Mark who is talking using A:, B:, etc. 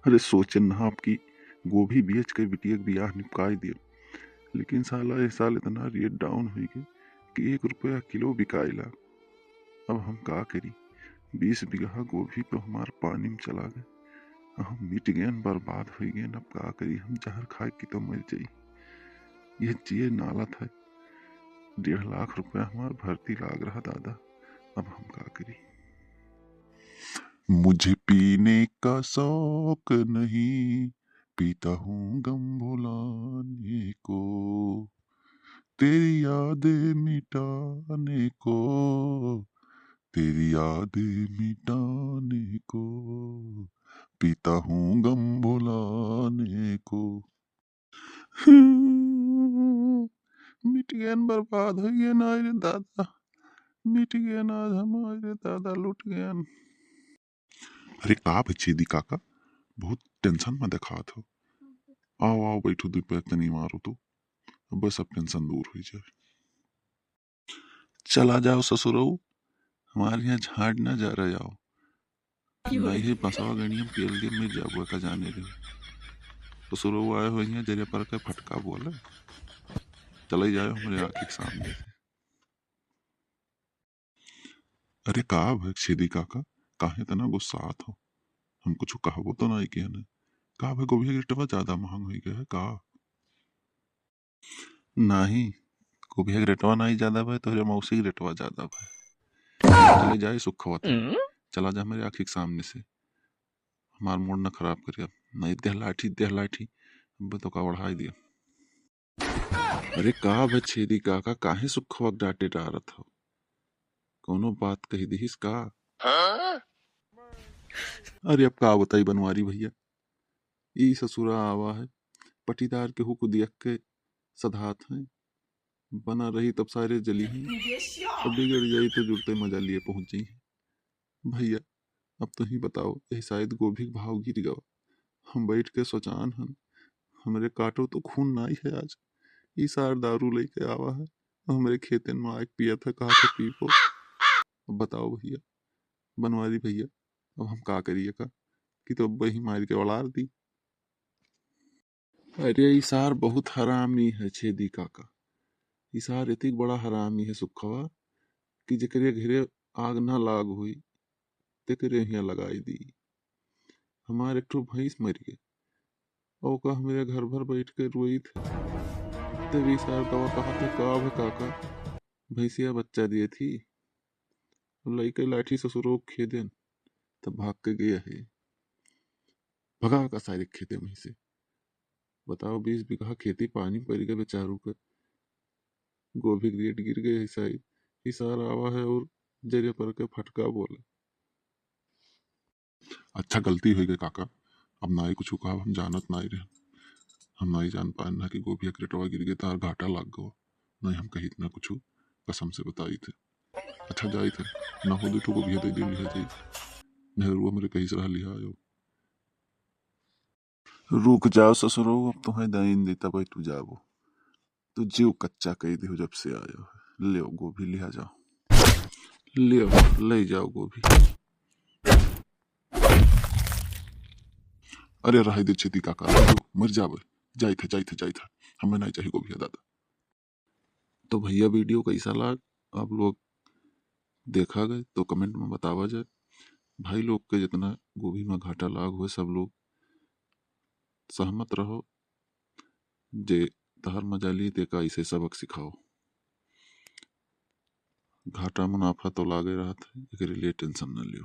A: अरे सोचन ना आपकी गोभी बेच के बिटिया के बियाह निपकाई दिया, लेकिन साला इस साल इतना रेट डाउन हुई गई कि 1 रुपया किलो बिकाइला। अब हम का करी? 20 बीघा गोभी तो हमार पानी में चला गए, हम मिट गए, बर्बाद हो गए। अब का करी? हम जहर खाए कि तो मर जाई। ये जिए नाला था। 1.5 लाख रुपया हमार भर्ती लाग रहा दादा। अब हम का करी? मुझे पीने का शौक नहीं, पीता हूँ गम भुलाने को, तेरी यादें मिटाने को, तेरी यादें मिटाने को, पीता हूँ गम भुलाने को। मिट गया न बर्बाद हो गया ना रे दादा, मिट गया ना हमारे दादा, लुट गया। अरे का बच्चे दी काका, बहुत टेंशन में देखा था। आओ आओ बैठो, 2 पैक तनी मारो तो बस अब टेंशन दूर हो जाए। चला जाओ ससुरऊ, हमारे यहाँ झाड़ ना जा रहा जाओ, नहीं है बसवा गणियम पेल के मिल जाओ का जाने रहे। ससुरऊ आए हो यहाँ जरिया पर का फटका बोला, चले जाओ हमारे आँख के सामने से। अरे का भाई छेदी काका, काहे तना गुस्सा आत हो? हम कुछ कहबो तो नहीं किया ने। का भाई गोभी के रेटवा ज्यादा महंग हो गया है का? नहीं, गोभी के रेटवा नहीं ज्यादा भाई, तो मौसी के रेटवा ज्यादा भाई। चले जाए सुखवा था, चला जा मेरे आँख के सामने से, हमार मूड न खराब करिए। नहीं देह लाठी तो का बढ़ाई दिया। अरे का भाई छेदी काका, काहे सुखवा डांटे डारत हो? कोनो बात कही दिहिस का? अरे अब का बताई बनवारी भैया, ई ससुरा आवा है, पटीदार के हुक देख के सधात है, बना रही तब सारे जली हैं, अब बिगड़ जाई तो जुड़ते मजा लिए पहुंच जाई है। भैया अब तो ही बताओ, यही शायद गोभी के भाव गिर गवा, हम बैठ के सोचान हन, हमरे काटो तो खून नाई है आज। ई सार दारू लेके आवा है, हमरे खेतन में आग पिया था, कहा था पीपो। अब बताओ भैया, बनवारी भैया, अब हम का करिए का कि तो वही मार के उड़ार दी। अरे इसार बहुत हरामी है छेदी काका, इसार इतनी बड़ा हरामी है सुखवा कि जकरे घरे आग ना लाग हुई तेकरे यहाँ लगाई दी। हमारे एक ठो भैंस मर गए, और का मेरे घर भर बैठ के रोई थे, तब इसार कवा कहा था का है काका, भैंसिया बच्चा दिए थी, लइके लाठी ससुरो खेदेन, तब भाग के गया है, भगा का सारे खेते में से। बताओ 20 बीघा खेती पानी पड़ गया बेचारों का, गोभी रेट गिर गए ईसाई, इसार आवा है और जरिया पर के फटका बोले। अच्छा गलती हो गई काका, अब ना ही कुछ कहा, हम जानत ना ही रहे, हम नहीं जान पाए ना कि गोभी क्रेटवा गिर गए तार घाटा लाग गो, नहीं हम कही इतना कुछ कसम से बताई थे। अच्छा जाई थे ना हो दूठो गोभी दे दी लिहा जाई, नेहरू मेरे कहीं से लिहा आयो। रुक जाओ ससुरो, अब तुम्हें दाइन देता भाई, तू जाओ, तू जीव कच्चा कही दे जब से आयो है, ले गोभी लिहा जाओ, ले ले जाओ गोभी। अरे रह दे छेती काका, मर जावे, जाई था हमें नहीं चाहिए गोभी दादा। तो भैया वीडियो कैसा लगा आप लोग देखा गए तो कमेंट में बतावा जाए। भाई लोग के जितना गोभी में घाटा लाग हुए सब लोग सहमत रहो, जे तहर मजा ली ते का इसे सबक सिखाओ। घाटा मुनाफा तो लागे रहा था, एक लिए टेंशन न लियो।